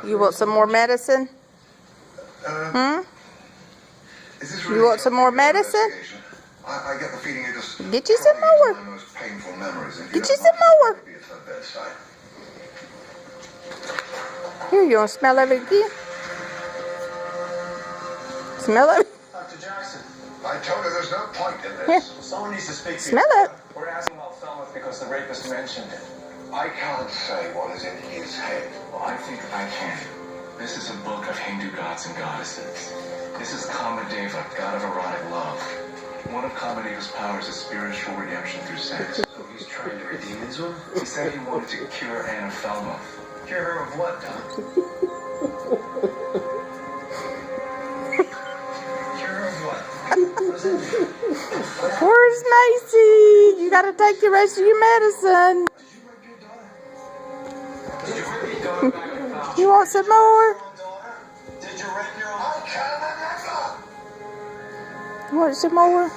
You want some more medicine? You want some more medicine? I get the feeling you're just Get you some more. my most painful memories. Get you some more. Here, you want to smell of it again? Smell it? Dr. Jackson. I told her there's no point in this. Here. Someone needs to speak to Smell you. it. We're asking about Falmouth because the rapist mentioned it. I can't say what is in his head. Well, I think I can. This is a book of Hindu gods and goddesses. This is Kamadeva, god of erotic love. One of Kamadeva's powers is spiritual redemption through sex. So he's trying to redeem his one? He said he wanted to cure Anne of Falmouth. Cure her of what, Doc? Cure her of what? What does that mean? Where's Macy? You gotta take the rest of your medicine. Did you rape your daughter back in Falmouth? You want some more? Did you rape your own? I can't remember. You want some more?